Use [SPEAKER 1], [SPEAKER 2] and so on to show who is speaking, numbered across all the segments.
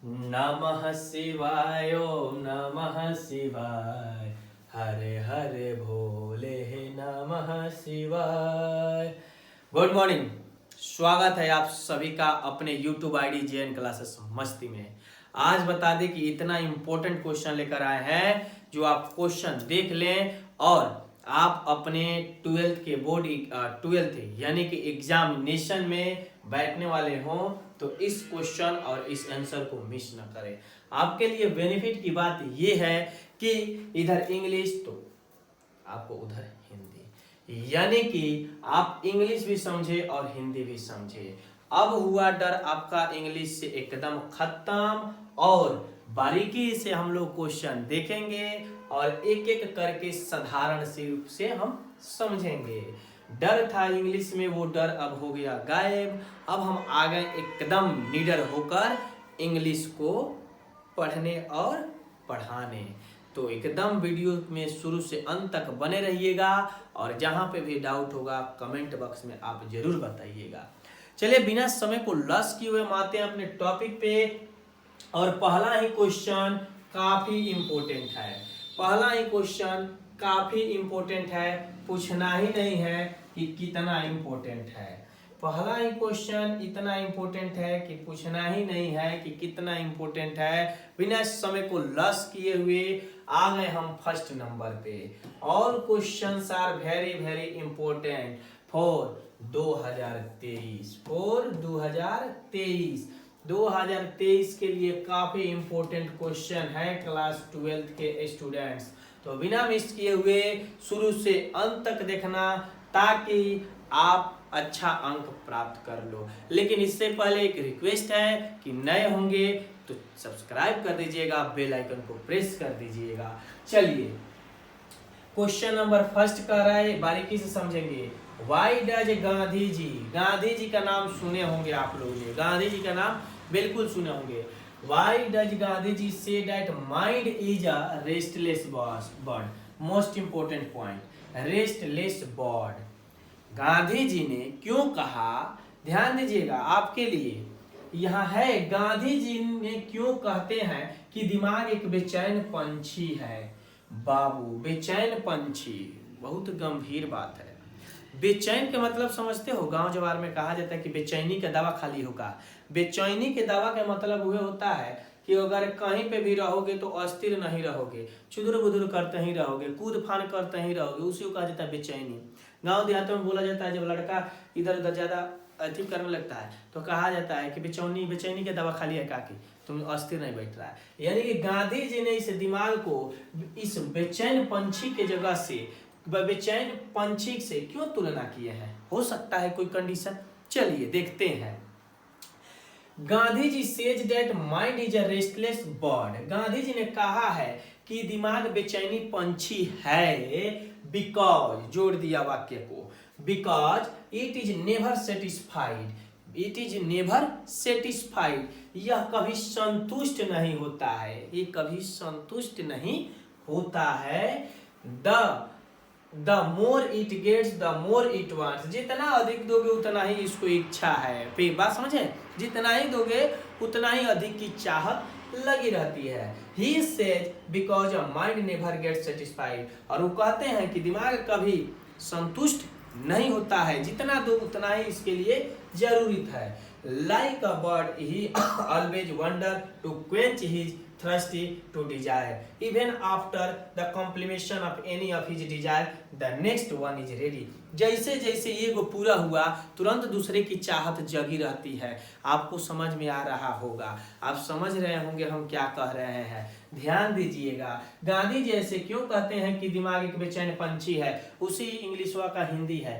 [SPEAKER 1] नमः शिवाय ओम नमः शिवाय हरे हरे भोले नमः शिवाय। गुड मॉर्निंग, स्वागत है आप सभी का अपने YouTube ID JN क्लासेस मस्ती में। आज बता दें कि इतना इम्पोर्टेंट क्वेश्चन लेकर आए हैं जो आप क्वेश्चन देख लें और आप अपने ट्वेल्थ यानी कि एग्जामिनेशन में बैठने वाले हों तो इस क्वेश्चन और इस आंसर को मिस न करें। आपके लिए बेनिफिट की बात यह है कि इधर इंग्लिश तो आपको उधर हिंदी, यानी कि आप इंग्लिश भी समझे और हिंदी भी समझे। अब हुआ डर आपका इंग्लिश से एकदम खत्म और बारीकी से हम लोग क्वेश्चन देखेंगे और एक एक करके साधारण से रूप से हम समझेंगे। डर था इंग्लिश में, वो डर अब हो गया गायब। अब हम आ गए एकदम निडर होकर इंग्लिश को पढ़ने और पढ़ाने। तो एकदम वीडियो में शुरू से अंत तक बने रहिएगा और जहां पे भी डाउट होगा कमेंट बॉक्स में आप जरूर बताइएगा। चलिए बिना समय को लॉस किए हुए हम आते हैं अपने टॉपिक पे और पहला ही क्वेश्चन काफी इंपॉर्टेंट है। पहला ही क्वेश्चन काफी इंपॉर्टेंट है, पूछना ही नहीं है कि कितना इंपॉर्टेंट है। पहला ही क्वेश्चन इतना इंपॉर्टेंट है कि पूछना ही नहीं है कि कितना इंपॉर्टेंट है। बिना समय को लॉस किए हुए आ गए हम फर्स्ट नंबर पे। All questions are very very important for 2023 2023 के लिए काफी इंपॉर्टेंट क्वेश्चन है क्लास 12 के स्टूडेंट्स। तो बिना मिस किए हुए शुरू से अंत तक देखना ताकि आप अच्छा अंक प्राप्त कर लो। लेकिन इससे पहले एक रिक्वेस्ट है कि नए होंगे तो सब्सक्राइब कर दीजिएगा, बेल आइकन को प्रेस कर दीजिएगा। चलिए क्वेश्चन नंबर फर्स्ट कर रहा है, बारीकी से समझेंगे। वाई डज गांधी जी का नाम सुने होंगे आप लोगों ने, गांधी जी का नाम बिल्कुल सुने होंगे। Why does Gandhi ji say that mind is a restless bird. Most important point, restless bird. Gandhi ji ने क्यों कहा, ध्यान दीजिएगा आपके लिए यहां है। गांधी जी ने क्यों कहते हैं कि दिमाग एक बेचैन पंछी है। बाबू बेचैन पंछी बहुत गंभीर बात है। बेचैन के मतलब समझते हो, गांव जवार में कहा जाता है कि बेचैनी का दवा खाली होगा। बेचैनी के दवा का मतलब हुए होता है कि अगर कहीं पे भी रहोगे तो अस्थिर नहीं रहोगे, चुदुर बुदुर करते ही रहोगे, कूद फान करते ही रहोगे, उसी को कहा जाता है बेचैनी। गांव देहातों में बोला जाता है जब लड़का इधर उधर ज्यादा अति करने लगता है तो कहा जाता है कि बेचैनी की दवा खाली है काकी, तुम अस्थिर नहीं बैठ रहा है। यानी कि गांधी जी ने इस दिमाग को इस बेचैन पंछी के जगह से, बेचैन पंछी से क्यों तुलना किए हैं। हो सकता है कोई कंडीशन, चलिए देखते हैं। Gandhi ji says that mind is a restless bird. Gandhi ji ने कहा है कि दिमाग बेचैनी पंछी है बिकॉज, जोड़ दिया वाक्य को, because it is never satisfied. It is never satisfied, यह कभी संतुष्ट नहीं होता है, ये कभी संतुष्ट नहीं होता है। The more it gets the more it wants. जितना अधिक दोगे उतना ही इसको इच्छा है। फिर बात समझे, जितना ही दोगे उतना ही अधिक की चाहत लगी रहती है। He says because a mind never gets satisfied। और वो कहते हैं कि दिमाग कभी संतुष्ट नहीं होता है, जितना दो उतना ही इसके लिए जरूरी है। Like a bird, he always wonder to quench his thirsty to desire. Even after the completion of any of his desire, the next one is ready। जैसे जैसे ये को पूरा हुआ तुरंत दूसरे की चाहत जगी रहती है। आपको समझ में आ रहा होगा, आप समझ रहे होंगे हम क्या कह रहे हैं। ध्यान दीजिएगा, गांधी जी ऐसे क्यों कहते हैं कि दिमाग एक बेचैन पंछी है, उसी इंग्लिशवा का हिंदी है।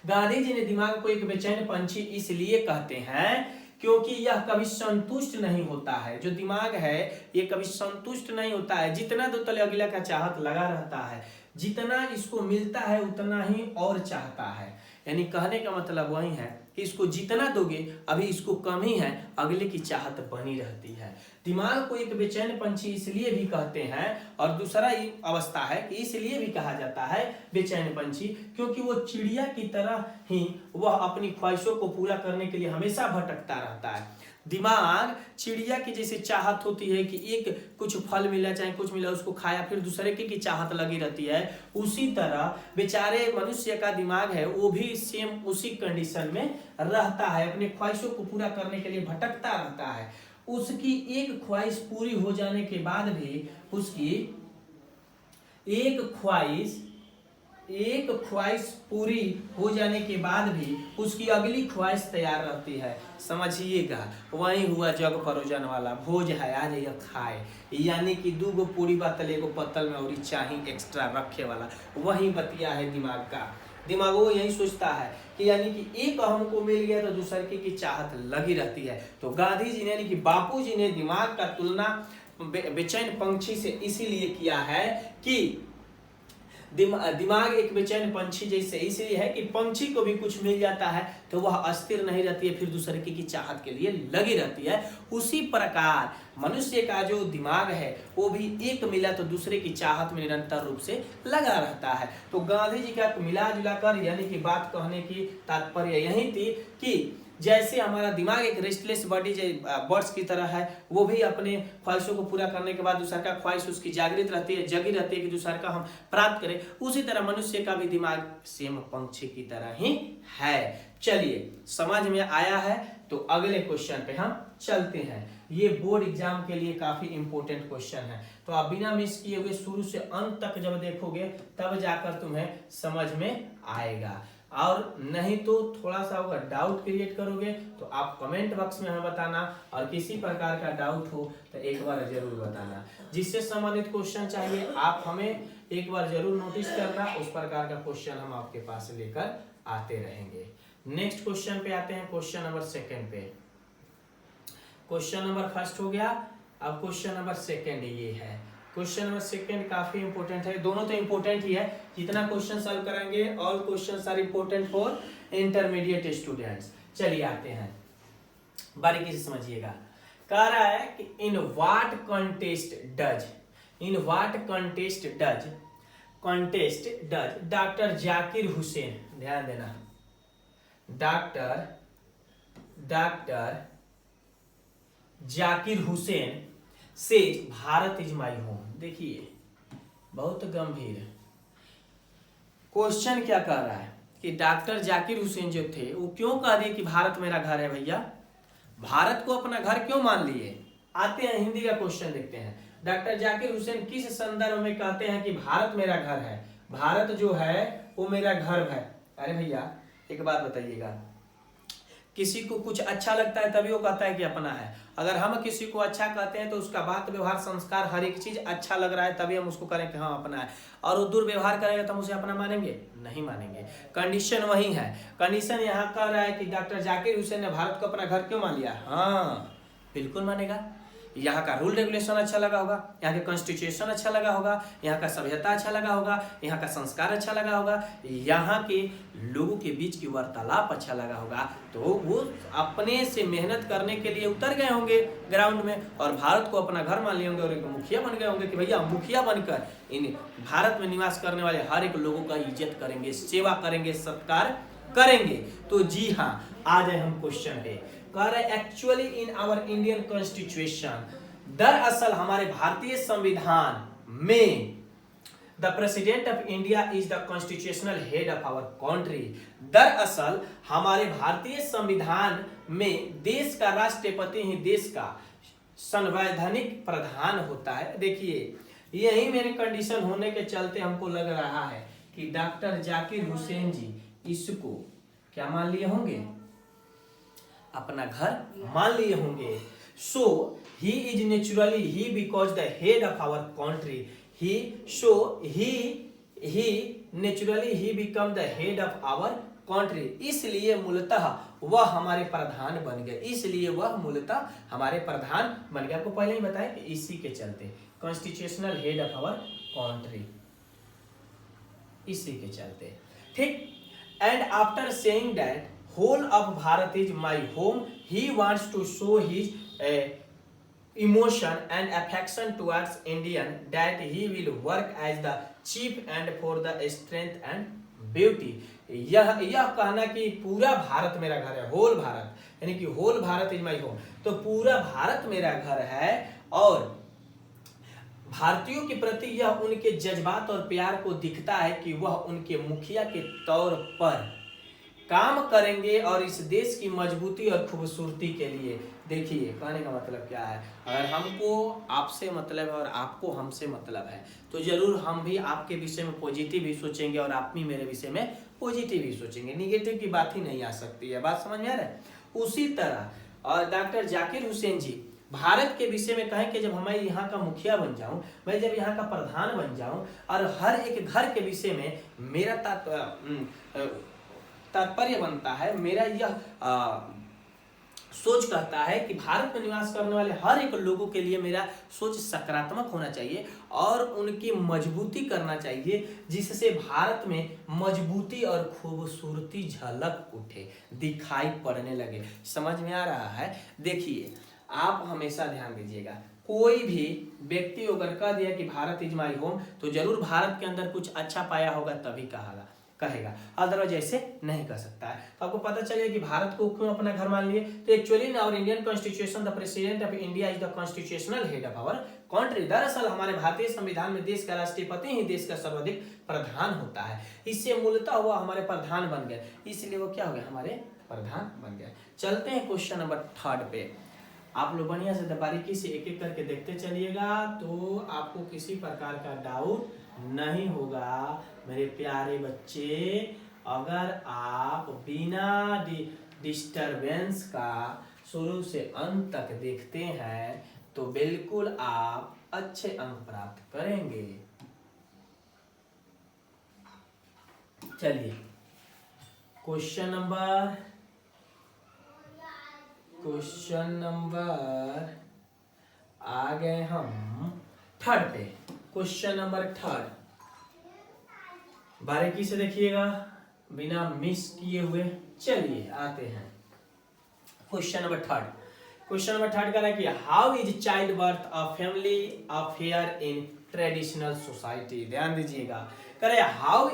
[SPEAKER 1] गांधी जी ने दिमाग को एक बेचैन पंछी इसलिए कहते हैं क्योंकि यह कभी संतुष्ट नहीं होता है। जो दिमाग है ये कभी संतुष्ट नहीं होता है, जितना दो तले अगला का चाहत लगा रहता है, जितना इसको मिलता है उतना ही और चाहता है। यानी कहने का मतलब वही है कि इसको जितना दोगे अभी इसको कम ही है, अगले की चाहत बनी रहती है। दिमाग को एक बेचैन पंछी इसलिए भी कहते हैं और दूसरा अवस्था है कि इसलिए भी कहा जाता है बेचैन पंछी क्योंकि वो चिड़िया की तरह ही वह अपनी ख्वाहिशों को पूरा करने के लिए हमेशा भटकता रहता है। दिमाग चिड़िया की जैसे चाहत होती है कि एक कुछ फल मिला चाहे कुछ मिला उसको खाया, फिर दूसरे की चाहत लगी रहती है, उसी तरह बेचारे मनुष्य का दिमाग है वो भी सेम उसी कंडीशन में रहता है, अपने ख्वाहिशों को पूरा करने के लिए भटकता रहता है। उसकी एक ख्वाहिश पूरी हो जाने के बाद भी उसकी एक ख्वाहिश पूरी हो जाने के बाद भी उसकी अगली ख्वाहिश तैयार रहती है। समझिएगा, वही हुआ जग परोजन वाला, भोज है आज यह खाए, यानी कि 2 गो पूरी बातल एगो पत्तल में और चाही एक्स्ट्रा रखे वाला, वही बतिया है दिमाग का। दिमाग वो यही सोचता है कि यानी कि एक हमको मिल गया तो दूसरे की चाहत लगी रहती है। तो गांधी जी ने यानी कि बापू जी ने दिमाग का तुलना बेचैन पंछी से इसीलिए किया है कि दिमाग एक बेचैन पंछी जैसे इसलिए है कि पंछी को भी कुछ मिल जाता है तो वह अस्थिर नहीं रहती है, फिर दूसरे की चाहत के लिए लगी रहती है। उसी प्रकार मनुष्य का जो दिमाग है वो भी एक मिला तो दूसरे की चाहत में निरंतर रूप से लगा रहता है। तो गांधी जी का मिला जुला कर यानी कि बात कहने की तात्पर्य यही थी कि जैसे हमारा दिमाग एक रेस्टलेस बॉडी बर्ड्स की तरह है, वो भी अपने ख्वाहिशों को पूरा करने के बाद दूसरा का ख्वाहिश उसकी जागृत रहती है, जगी रहती है कि दूसरा का हम प्राप्त करें, उसी तरह मनुष्य का भी दिमाग सेम पंछी की तरह ही है। चलिए समझ में आया है, तो अगले क्वेश्चन पे हम चलते हैं। ये बोर्ड एग्जाम के लिए काफी इंपॉर्टेंट क्वेश्चन है, तो आप बिना मिस किए हुए शुरू से अंत तक जब देखोगे तब जाकर तुम्हें समझ में आएगा, और नहीं तो थोड़ा सा होगा डाउट क्रिएट करोगे तो आप कमेंट बॉक्स में हमें बताना, और किसी प्रकार का डाउट हो तो एक बार जरूर बताना। जिससे संबंधित क्वेश्चन चाहिए आप हमें एक बार जरूर नोटिस करना, उस प्रकार का क्वेश्चन हम आपके पास लेकर आते रहेंगे। नेक्स्ट क्वेश्चन पे आते हैं, क्वेश्चन नंबर 2 पे। क्वेश्चन नंबर 1 हो गया, अब क्वेश्चन नंबर 2 ये है। क्वेश्चन नंबर 2 काफी इंपोर्टेंट है, दोनों तो इंपोर्टेंट ही है, जितना क्वेश्चन सॉल्व करेंगे all questions are important for intermediate students. चलिए आते हैं, बारीकी से समझिएगा। कह रहा है कि in what contest does doctor Zakir Hussain, ध्यान देना, डॉक्टर जाकिर हुसैन से भारत इज माई होम। देखिए बहुत गंभीर क्वेश्चन क्या कह रहा है कि डॉक्टर जाकिर हुसैन जो थे वो क्यों कह दिए कि भारत मेरा घर है। भैया भारत को अपना घर क्यों मान लिए। आते हैं हिंदी का क्वेश्चन देखते हैं। डॉक्टर जाकिर हुसैन किस संदर्भ में कहते हैं कि भारत मेरा घर है, भारत जो है वो मेरा घर है। अरे भैया एक बात बताइएगा, किसी को कुछ अच्छा लगता है तभी वो कहता है कि अपना है। अगर हम किसी को अच्छा कहते हैं तो उसका बात व्यवहार संस्कार हर एक चीज अच्छा लग रहा है तभी हम उसको करें कि हाँ अपना है, और वो दुर्व्यवहार करेगा तो हम उसे अपना मानेंगे, नहीं मानेंगे। कंडीशन वही है। कंडीशन यहाँ कह रहा है कि डॉक्टर जाकिर हुसैन ने भारत को अपना घर क्यों मान लिया। हाँ बिल्कुल मानेगा। यहाँ का रूल रेगुलेशन अच्छा लगा होगा, यहाँ के कॉन्स्टिट्यूशन अच्छा लगा होगा, यहाँ का सभ्यता अच्छा लगा होगा, यहाँ का संस्कार अच्छा लगा होगा, यहाँ के लोगों के बीच की वार्तालाप अच्छा लगा होगा, तो वो अपने से मेहनत करने के लिए उतर गए होंगे ग्राउंड में और भारत को अपना घर मान लिए होंगे और एक मुखिया बन गए होंगे कि भैया मुखिया बनकर इन भारत में निवास करने वाले हर एक लोगों का इज्जत करेंगे, सेवा करेंगे, सत्कार करेंगे। तो जी हाँ, आ जाए हम क्वेश्चन पे। कह रहे actually in our Indian constitution, दरअसल हमारे भारतीय संविधान में the president of India is the constitutional head of our country. दरअसल हमारे भारतीय संविधान में देश का राष्ट्रपति ही देश का संवैधानिक प्रधान होता है। देखिए यही मेरे कंडीशन होने के चलते हमको लग रहा है कि डॉक्टर जाकिर हुसैन जी इसको क्या मान लिए होंगे, अपना घर मान लिए होंगे। So he is naturally he because the head of our country, he so he naturally he become the head of our country, इसलिए मूलतः वह हमारे प्रधान बन गए, इसलिए वह मूलतः हमारे प्रधान बन गए। आपको पहले ही बताया कि इसी के चलते constitutional head of our country, इसी के चलते, ठीक। And after saying that whole of Bharat is my home, he wants to show his emotion and affection towards Indian, that he will work as the chief and for the strength and beauty। यह कहना कि पूरा भारत मेरा घर है, whole Bharat, यानी कि whole Bharat is my home, तो पूरा भारत मेरा घर है और भारतीयों के प्रति यह उनके जज्बात और प्यार को दिखता है कि वह उनके मुखिया के तौर पर काम करेंगे और इस देश की मजबूती और खूबसूरती के लिए। देखिए कहने का मतलब क्या है, अगर हमको आपसे मतलब है और आपको हमसे मतलब है तो जरूर हम भी आपके विषय में पॉजिटिव ही सोचेंगे और आप भी मेरे विषय में पॉजिटिव ही सोचेंगे, निगेटिव की बात ही नहीं आ सकती है। बात समझ में आ रहा है? उसी तरह और डॉक्टर जाकिर हुसैन जी भारत के विषय में कहें कि जब मैं यहाँ का मुखिया बन जाऊं, मैं जब यहाँ का प्रधान बन जाऊं और हर एक घर के विषय में मेरा तात्पर्य बनता है, मेरा यह सोच कहता है कि भारत में निवास करने वाले हर एक लोगों के लिए मेरा सोच सकारात्मक होना चाहिए और उनकी मजबूती करना चाहिए, जिससे भारत में मजबूती और खूबसूरती झलक उठे, दिखाई पड़ने लगे। समझ में आ रहा है? देखिए आप हमेशा ध्यान दीजिएगा, कोई भी व्यक्ति अगर कह दिया कि भारत इज माई होम तो जरूर भारत के अंदर कुछ अच्छा पाया होगा तभी कहेगा, अदरवाइज ऐसे नहीं कर सकता है। तो आपको पता चलेगा कि भारत को क्यों अपना घर मान लिए। तो actually in our Indian constitution the president of India is the constitutional head of our country. दरअसल हमारे भारतीय संविधान में देश का राष्ट्रपति ही देश का सर्वाधिक प्रधान होता है। इससे मूलतः हुआ हमारे प्रधान बन गए, इसलिए वो क्या हो गया, हमारे प्रधान बन गए। चलते हैं क्वेश्चन नंबर 3 पे। आप लोग बढ़िया से बारीकी से एक एक करके देखते चलिएगा तो आपको किसी प्रकार का डाउट नहीं होगा मेरे प्यारे बच्चे। अगर आप बिना डिस्टरबेंस का शुरू से अंत तक देखते हैं तो बिल्कुल आप अच्छे अंक प्राप्त करेंगे। चलिए क्वेश्चन नंबर आ गए हम 3 पे। क्वेश्चन नंबर 3 बारीकी से देखिएगा बिना मिस किए हुए। चलिए आते हैं क्वेश्चन नंबर 3। क्वेश्चन नंबर 3 कह रहा है कि how is child birth a family affair in traditional society. ध्यान दीजिएगा, कह रहे how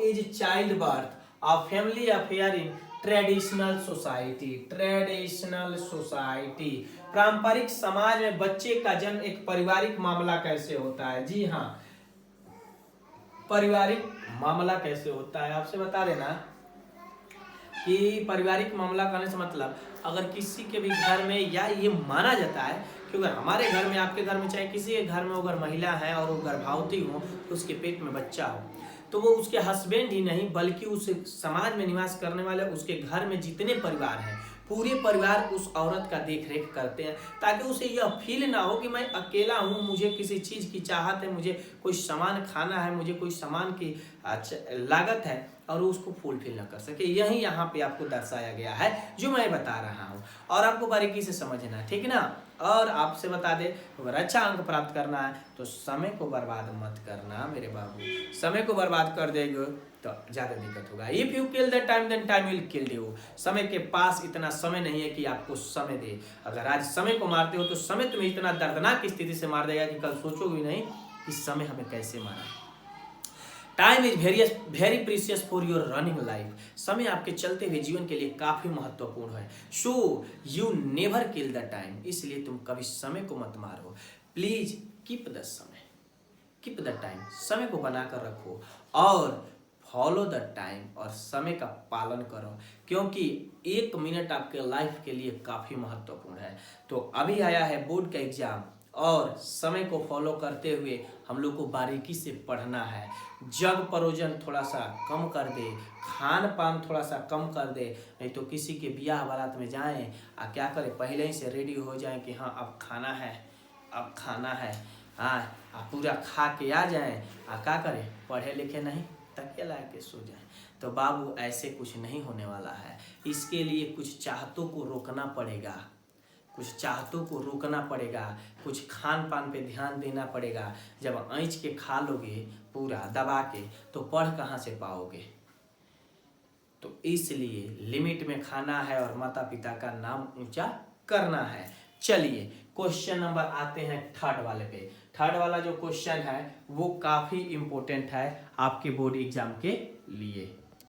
[SPEAKER 1] is child birth a family affair in traditional society. पारंपरिक समाज में बच्चे का जन्म एक पारिवारिक मामला कैसे होता है। जी हाँ, पारिवारिक मामला कैसे होता है आपसे बता देना कि पारिवारिक मामला कहने से मतलब अगर किसी के भी घर में, या ये माना जाता है कि अगर हमारे घर में, आपके घर में, चाहे किसी के घर में अगर महिला है और वो गर्भवती हो तो उसके पेट में बच्चा हो तो वो उसके हस्बैंड ही नहीं बल्कि उस समाज में निवास करने वाले उसके घर में जितने परिवार हैं पूरे परिवार उस औरत का देख रेख करते हैं, ताकि उसे यह फील ना हो कि मैं अकेला हूँ, मुझे किसी चीज़ की चाहत है, मुझे कोई सामान खाना है, मुझे कोई सामान की लागत है और उसको फुलफिल ना कर सके। यही यहाँ पे आपको दर्शाया गया है जो मैं बता रहा हूँ, और आपको बारीकी से समझना है, ठीक ना। और आपसे बता दे अगर अच्छा अंक प्राप्त करना है तो समय को बर्बाद मत करना मेरे बाबू। समय को बर्बाद कर देंगे तो ज़्यादा दिक्कत होगा। If you kill the time then time will kill you. समय के पास इतना समय नहीं है कि आपको समय दे। अगर आज समय को मारते हो तो समय तुम्हें इतना दर्दनाक स्थिति से मार देगा कि कल सोचोगे नहीं कि समय हमें कैसे मारा। Time is very precious for your running life. समय आपके चलते हुए जीवन के लिए काफी महत्वपूर्ण है। So you never kill the time, इसलिए तुम कभी समय को मत मारो। प्लीज कीप द टाइम, समय को बनाकर रखो और फॉलो द टाइम, और समय का पालन करो, क्योंकि 1 मिनट आपके लाइफ के लिए काफी महत्वपूर्ण है। तो अभी आया है बोर्ड का एग्जाम और समय को फॉलो करते हुए हम लोग को बारीकी से पढ़ना है। जग परोजन थोड़ा सा कम कर दे, खान पान थोड़ा सा कम कर दे, नहीं तो किसी के ब्याह बारात में जाएं और क्या करें, पहले ही से रेडी हो जाएं कि हाँ अब खाना है, हाँ आप पूरा खा के आ जाएं और क्या करें, पढ़े लिखे नहीं तकिया लगा के सो जाएं। तो बाबू ऐसे कुछ नहीं होने वाला है। इसके लिए कुछ चाहतों को रोकना पड़ेगा, कुछ खान पान पे ध्यान देना पड़ेगा। जब ऐंच के खा लोगे पूरा दबा के तो पढ़ कहाँ से पाओगे। तो इसलिए लिमिट में खाना है और माता पिता का नाम ऊंचा करना है। चलिए क्वेश्चन नंबर आते हैं थर्ड वाले पे। थर्ड वाला जो क्वेश्चन है वो काफी इंपॉर्टेंट है आपके बोर्ड एग्जाम के लिए।